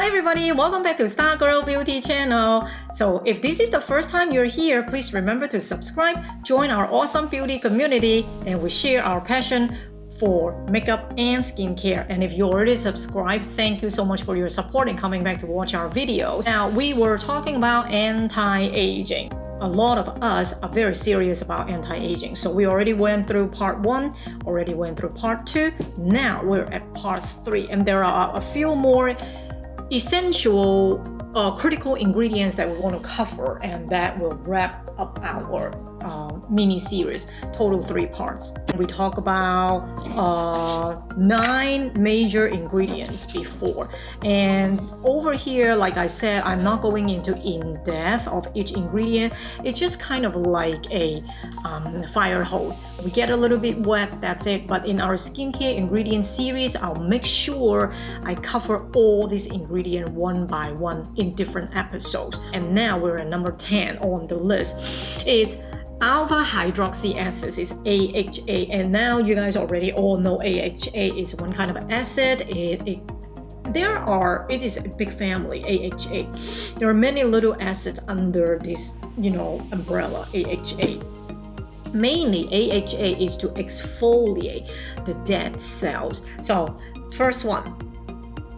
Hi everybody, welcome back to StarGirl Beauty channel. So if this is the first time you're here, please remember to subscribe, join our awesome beauty community, and we share our passion for makeup and skincare. And if you already subscribed, thank you so much for your support and coming back to watch our videos. Now, we were talking about anti-aging. A lot of us are very serious about anti-aging. So we already went through part 1, already went through part 2. Now we're at part 3, and there are a few more essential critical ingredients that we want to cover, and that will wrap up our mini series, total 3 parts. We talk about 9 major ingredients before, and over here, like I said, I'm not going into in depth of each ingredient. It's just kind of like a fire hose. We get a little bit wet, that's it. But in our skincare ingredient series, I'll make sure I cover all these ingredients one by one in different episodes. And now we're at number 10 on the list. It's alpha hydroxy acid, is AHA, and now you guys already all know AHA is one kind of acid. It is a big family, AHA. There are many little acids under this, umbrella, AHA. Mainly, AHA is to exfoliate the dead cells. So, first one,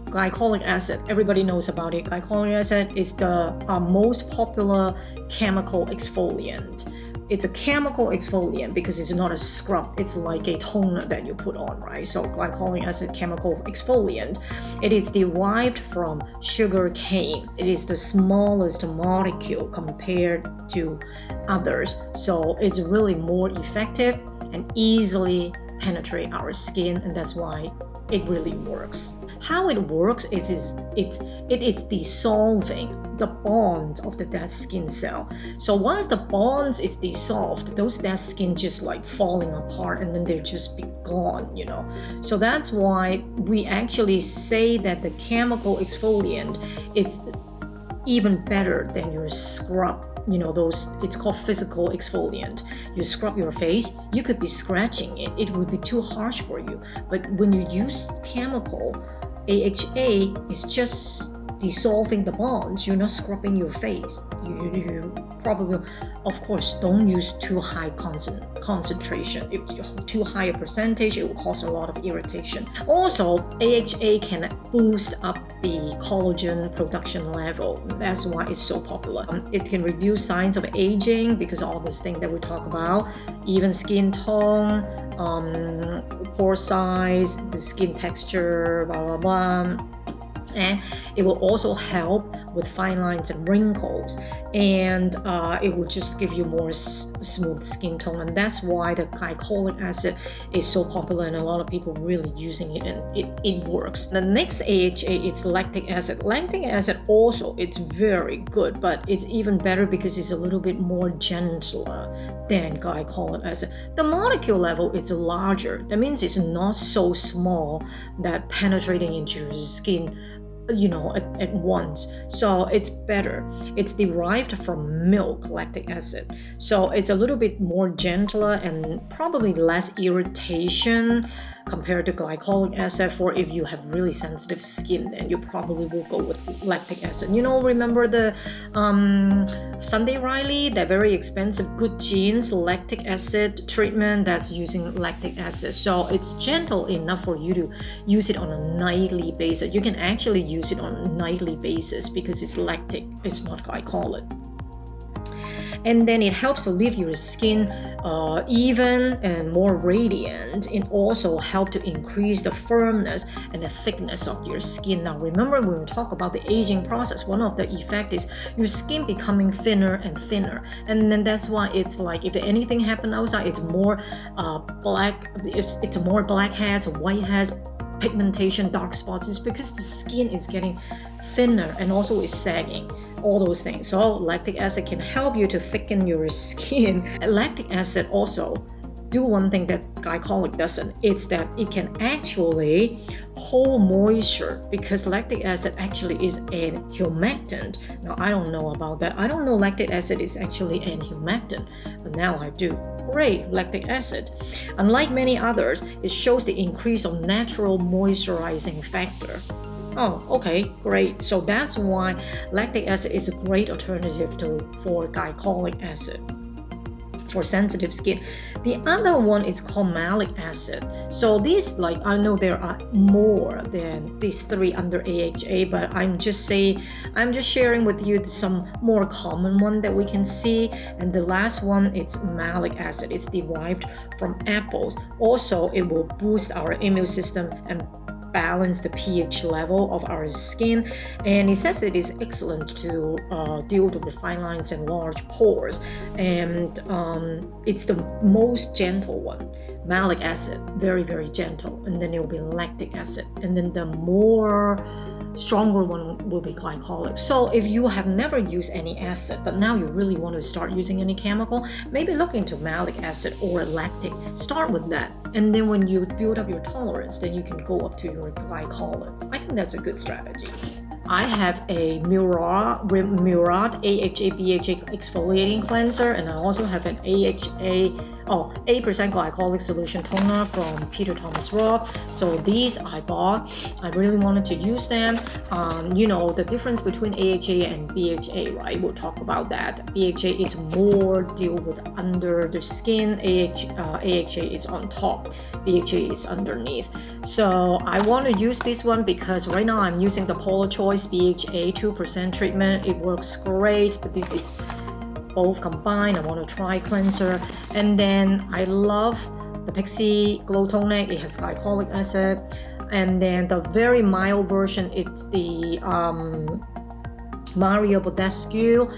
glycolic acid. Everybody knows about it. Glycolic acid is the most popular chemical exfoliant. It's a chemical exfoliant because it's not a scrub. It's like a toner that you put on, right? So glycolic acid, chemical exfoliant. It is derived from sugar cane. It is the smallest molecule compared to others. So it's really more effective and easily penetrate our skin, and that's why it really works. How it works is it is dissolving the bonds of the dead skin cell. So once the bonds is dissolved, those dead skin just like falling apart, and then they're just be gone, So that's why we actually say that the chemical exfoliant is even better than your scrub. It's called physical exfoliant. You scrub your face, you could be scratching it. It would be too harsh for you. But when you use chemical, AHA is just dissolving the bonds. You're not scrubbing your face. You probably, of course, don't use too high concentration. If too high a percentage, it will cause a lot of irritation. Also, AHA can boost up the collagen production level. That's why it's so popular. It can reduce signs of aging because all these things that we talk about, even skin tone, pore size, the skin texture, blah, blah, blah. And it will also help with fine lines and wrinkles, and it will just give you more smooth skin tone, and that's why the glycolic acid is so popular and a lot of people really using it, and it works. The next AHA is lactic acid. Lactic acid also, it's very good, but it's even better because it's a little bit more gentler than glycolic acid. The molecule level is larger. That means it's not so small that penetrating into your skin at once. So it's better. It's derived from milk, lactic acid. So it's a little bit more gentler and probably less irritation compared to glycolic acid. For if you have really sensitive skin, then you probably will go with lactic acid. Remember the Sunday Riley, that very expensive Good Genes lactic acid treatment that's using lactic acid. So it's gentle enough for you to use it on a nightly basis. You can actually use it on a nightly basis because it's lactic, it's not glycolic. And then it helps to leave your skin even and more radiant. It also helps to increase the firmness and the thickness of your skin. Now remember, when we talk about the aging process, one of the effects is your skin becoming thinner and thinner, and then that's why it's like if anything happens outside, it's more black. It's more blackheads, whiteheads, pigmentation, dark spots. Is because the skin is getting thinner and also is sagging. All those things. So lactic acid can help you to thicken your skin. Lactic acid also do one thing that glycolic doesn't. It's that it can actually hold moisture, because lactic acid actually is an humectant. Now I don't know about that. I don't know lactic acid is actually an humectant, but now I do. Great, lactic acid. Unlike many others, it shows the increase of natural moisturizing factor. Oh, okay, great. So that's why lactic acid is a great alternative for glycolic acid for sensitive skin. The other one is called malic acid. So these, like, I know there are more than these three under AHA, but I'm just sharing with you some more common one that we can see. And the last one, it's malic acid. It's derived from apples. Also, it will boost our immune system and balance the pH level of our skin, and it says it is excellent to deal with fine lines and large pores, and it's the most gentle one. Malic acid, very, very gentle, and then it will be lactic acid, and then the more stronger one will be glycolic. So if you have never used any acid, but now you really want to start using any chemical, maybe look into malic acid or lactic. Start with that. And then when you build up your tolerance, then you can go up to your glycolic. I think that's a good strategy. I have a Murad AHA BHA exfoliating cleanser, and I also have an 8% glycolic solution toner from Peter Thomas Roth. So these I bought. I really wanted to use them. You know the difference between AHA and BHA, right? We'll talk about that. BHA is more deal with under the skin. AHA is on top. BHA is underneath. So I want to use this one because right now I'm using the Polar Choice BHA 2% treatment. It works great, but this is both combined. I want to try cleanser. And then I love the Pixie Glow Tonic. It has glycolic acid. And then the very mild version, it's the Mario Badescu.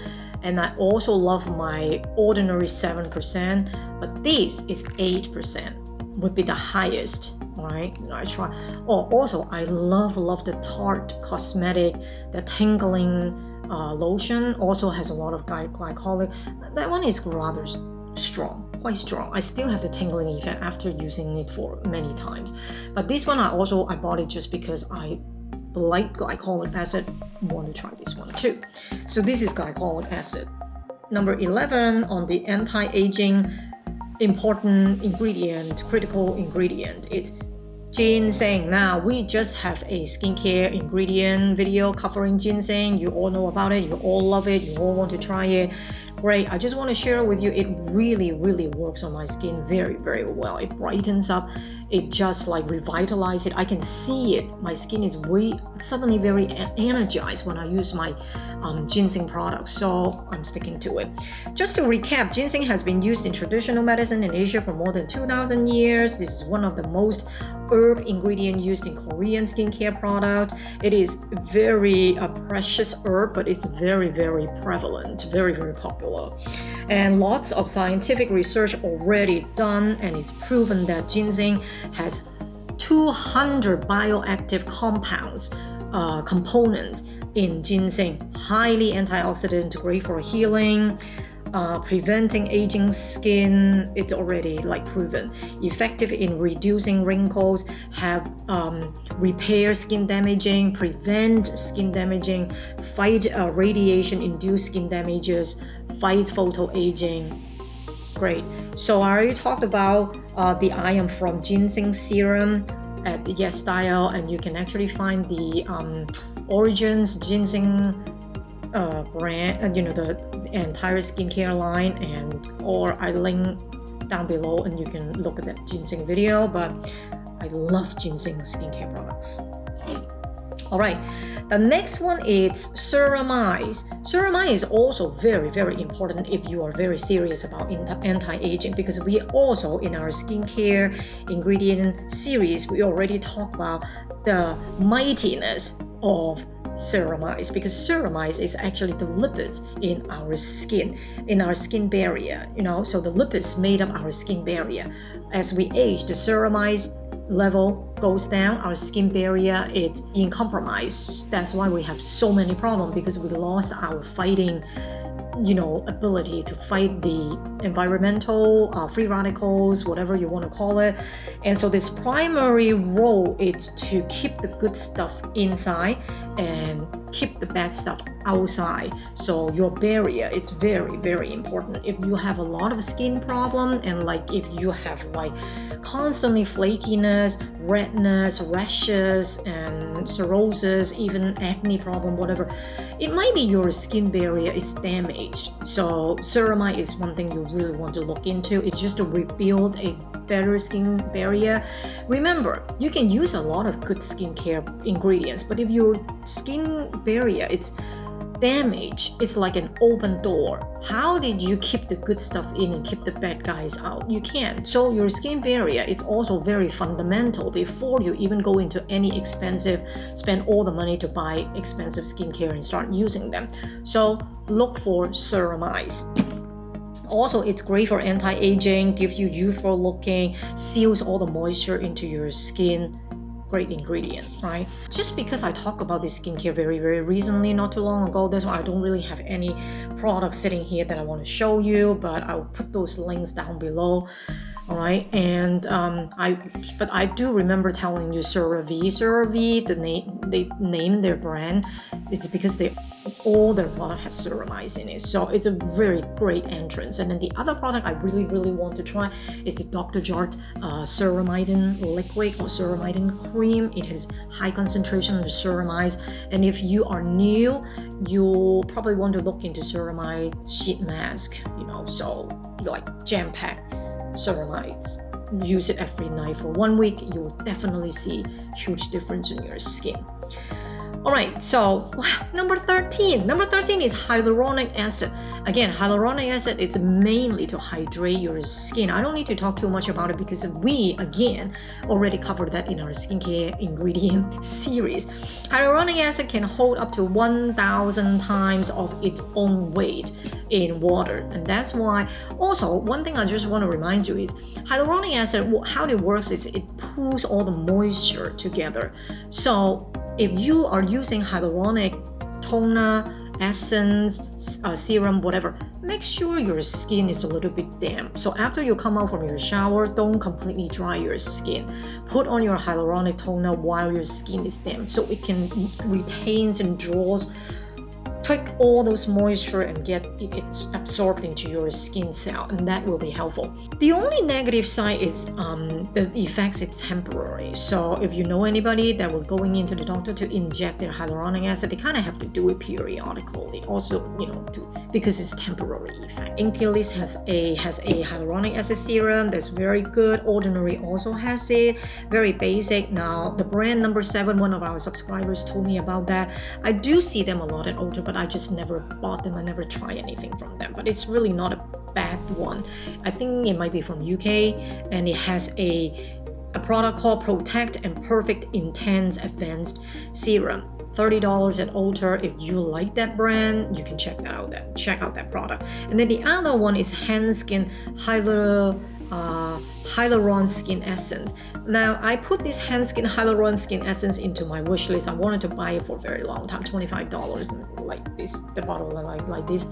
And I also love my ordinary 7%, but this is 8%. Would be the highest, right? I try. Oh, also I love the Tarte Cosmetic, the tingling lotion. Also has a lot of glycolic. That one is rather strong, quite strong. I still have the tingling effect after using it for many times. But this one I bought it just because I like glycolic acid. Want to try this one too. So this is glycolic acid. Number 11 on the anti-aging important ingredient, critical ingredient, it's ginseng. Now we just have a skincare ingredient video covering ginseng. You all know about it, you all love it, you all want to try it. Great. I just want to share with you, it really, really works on my skin very, very well. It brightens up, it just like revitalizes it. I can see it. My skin is suddenly very energized when I use my ginseng products, so I'm sticking to it. Just to recap, ginseng has been used in traditional medicine in Asia for more than 2,000 years. This is one of the most herb ingredient used in Korean skincare product. It is very precious herb, but it's very, very prevalent, very, very popular. And lots of scientific research already done, and it's proven that ginseng has 200 bioactive components in ginseng, highly antioxidant, great for healing, preventing aging skin. It's already like proven effective in reducing wrinkles, have repair skin damaging, prevent skin damaging, fight radiation induced skin damages, fight photo aging. Great. So I already talked about the I Am From Ginseng Serum at Yes Style, and you can actually find the Origins Ginseng brand, the entire skincare line, or I link down below and you can look at that ginseng video. But I love ginseng skincare products. All right, the next one is ceramide. Ceramide is also very, very important if you are very serious about anti-aging, because we also in our skincare ingredient series, we already talked about the mightiness of ceramides, because ceramides is actually the lipids in our skin barrier, so the lipids made up our skin barrier. As we age, the ceramides level goes down, our skin barrier is being compromised. That's why we have so many problems, because we lost our fighting ability to fight the environmental free radicals, whatever you want to call it. And so this primary role is to keep the good stuff inside and keep the bad stuff outside. So your barrier, it's very, very important. If you have a lot of skin problem, and like if you have like constantly flakiness, redness, rashes, and cirrhosis, even acne problem, whatever, it might be your skin barrier is damaged. So ceramide is one thing you really want to look into. It's just to rebuild a better skin barrier. Remember, you can use a lot of good skincare ingredients, but if your skin barrier it's damaged, it's like an open door. How did you keep the good stuff in and keep the bad guys out? You can't. So your skin barrier is also very fundamental before you even go into any expensive, spend all the money to buy expensive skincare and start using them. So look for ceramides. Also, it's great for anti-aging, gives you youthful looking, seals all the moisture into your skin. Great ingredient, right? Just because I talk about this skincare very, very recently, not too long ago, that's why I don't really have any products sitting here that I want to show you, but I'll put those links down below. All right, and I do remember telling you CeraVe, they named their brand. It's because all their product has ceramides in it, so it's a very great entrance. And then the other product I really, really want to try is the Dr. Jart ceramidin liquid or ceramidin cream. It has high concentration of ceramides, and if you are new, you'll probably want to look into ceramide sheet mask. So like jam-packed ceramides. Use it every night for 1 week. You will definitely see huge difference in your skin. All right, so number 13 is hyaluronic acid. Again, hyaluronic acid, it's mainly to hydrate your skin. I don't need to talk too much about it because we, again, already covered that in our skincare ingredient series. Hyaluronic acid can hold up to 1,000 times of its own weight in water. And that's why, also, one thing I just want to remind you is hyaluronic acid, how it works is it pulls all the moisture together. So if you are using hyaluronic toner, essence, serum, whatever, make sure your skin is a little bit damp. So after you come out from your shower, don't completely dry your skin. Put on your hyaluronic toner while your skin is damp so it can retains and draws, take all those moisture and get it absorbed into your skin cell, and that will be helpful. The only negative side is the effects is temporary. So if you know anybody that will going into the doctor to inject their hyaluronic acid, they kind of have to do it periodically. Also, because it's temporary effect. Inkilis has a hyaluronic acid serum that's very good. Ordinary also has it. Very basic. Now the brand number 7, one of our subscribers told me about that. I do see them a lot at Ultra, but I just never bought them. I never try anything from them, but it's really not a bad one. I think it might be from UK, and it has a product called Protect and Perfect Intense Advanced Serum. $30 at Ulta. If you like that brand, you can check out that product. And then the other one is Hand Skin Hyaluron Skin Essence. Now I put this Hand Skin Hyaluron Skin Essence into my wish list. I wanted to buy it for a very long time, $25, like this, the bottle like this.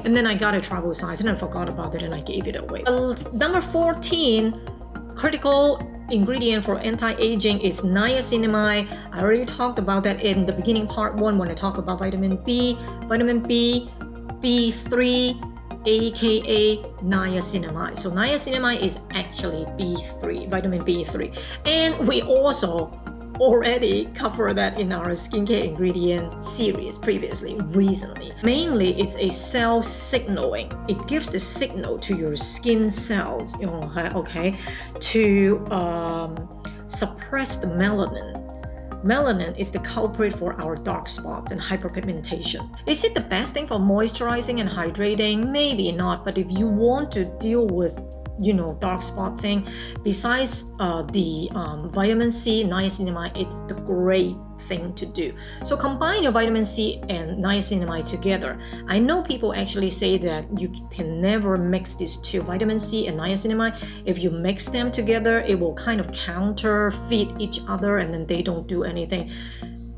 And then I got a travel size and I forgot about it and I gave it away. Number 14, critical ingredient for anti-aging is niacinamide. I already talked about that in the beginning part 1 when I talk about vitamin B, B3, aka niacinamide. So niacinamide is actually B3, vitamin B3. And we also already covered that in our skincare ingredient series recently. Mainly, it's a cell signaling. It gives the signal to your skin cells, okay, to suppress the melanin. Melanin is the culprit for our dark spots and hyperpigmentation. Is it the best thing for moisturizing and hydrating? Maybe not, but if you want to deal with dark spot thing, besides the vitamin C, niacinamide, it's the great thing to do. So combine your vitamin C and niacinamide together. I know people actually say that you can never mix these two, vitamin C and niacinamide. If you mix them together, it will kind of counterfeit each other and then they don't do anything.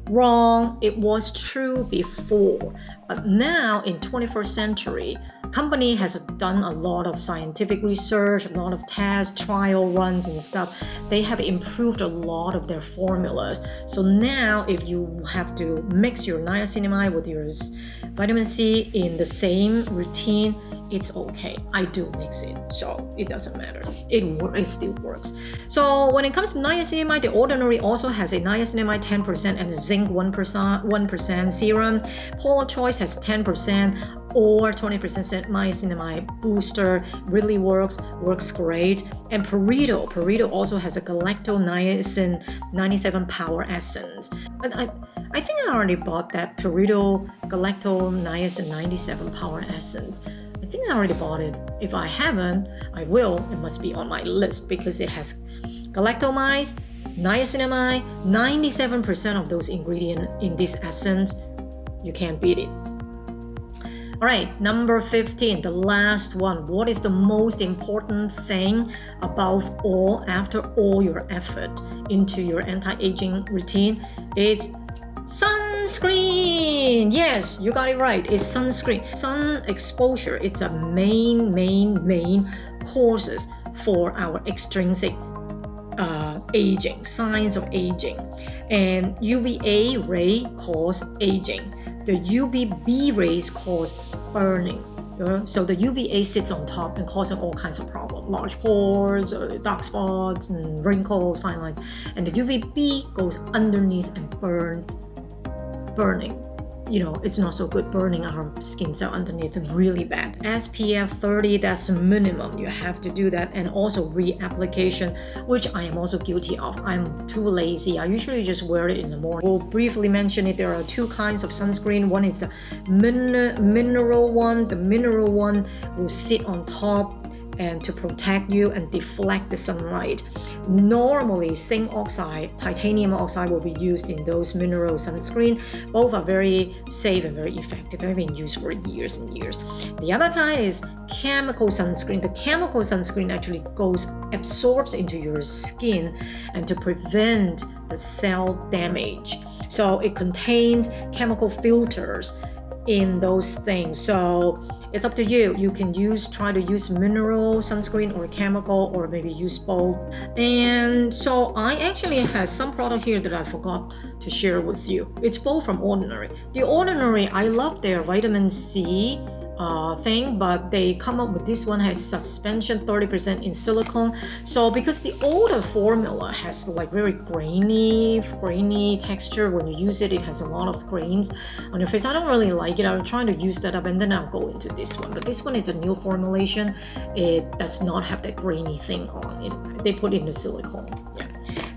Wrong. It was true before, but now in 21st century, company has done a lot of scientific research, a lot of tests, trial runs and stuff. They have improved a lot of their formulas. So now if you have to mix your niacinamide with your vitamin C in the same routine, it's okay. I do mix it, so it doesn't matter. It still works. So when it comes to niacinamide, The Ordinary also has a niacinamide 10% and zinc 1% serum. Polar Choice has 10% or 20% niacinamide booster. Really works great. And Perito also has a galacto-niacin 97 power essence. And I think I already bought that Perito galacto-niacin 97 power essence. I think I already bought it. If I haven't, I will. It must be on my list because it has galactomyce, niacinamide, 97% of those ingredients in this essence. You can't beat it. All right, number 15, the last one. What is the most important thing above all, after all your effort into your anti-aging routine? It's sunscreen. Yes, you got it right. It's sunscreen. Sun exposure, it's a main causes for our extrinsic aging, signs of aging. And UVA ray cause aging. The UVB rays cause burning. So the UVA sits on top and causing all kinds of problems, large pores, dark spots, and wrinkles, fine lines. And the UVB goes underneath and burning. It's not so good, burning our skin cell underneath, really bad. SPF 30, that's minimum. You have to do that. And also reapplication, which I am also guilty of. I'm too lazy. I usually just wear it in the morning. We'll briefly mention it. There are two kinds of sunscreen. One is the mineral one. The mineral one will sit on top and to protect you and deflect the sunlight. Normally, zinc oxide, titanium oxide will be used in those mineral sunscreen. Both are very safe and very effective. They've been used for years and years. The other kind is chemical sunscreen. The chemical sunscreen actually absorbs into your skin and to prevent the cell damage. So it contains chemical filters in those things. So it's up to you. You can try to use mineral sunscreen or chemical, or maybe use both. And so I actually have some product here that I forgot to share with you. It's both from Ordinary. The Ordinary, I love their vitamin C thing, but they come up with this one has suspension 30% in silicone. So because the older formula has like very grainy texture, when you use it, it has a lot of grains on your face. I don't really like it. I'm trying to use that up, and then I'll go into this one. But this one is a new formulation. It does not have that grainy thing on it. They put in the silicone. Yeah.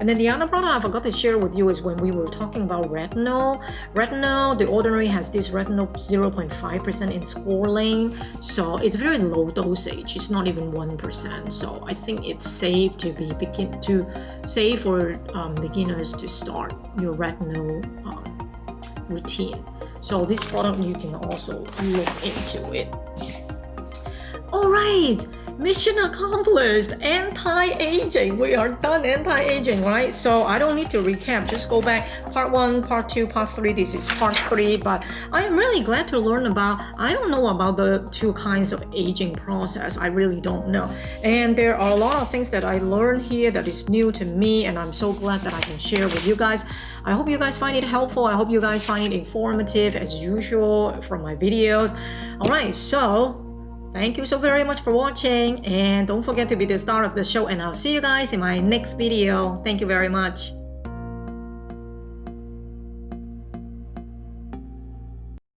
And then the other product I forgot to share with you is when we were talking about retinol. Retinol, The Ordinary has this retinol 0.5% in squalane, so it's very low dosage. It's not even 1%. So I think it's safe safe for beginners to start your retinol routine. So this product you can also look into it. All right. Mission accomplished, anti-aging. We are done anti-aging, right? So I don't need to recap. Just go back, part 1, part 2, part 3. This is part 3, but I am really glad to learn about, I don't know about the two kinds of aging process. I really don't know. And there are a lot of things that I learned here that is new to me, and I'm so glad that I can share with you guys. I hope you guys find it helpful. I hope you guys find it informative as usual from my videos. All right, so thank you so very much for watching, and don't forget to be the star of the show, and I'll see you guys in my next video. Thank you very much.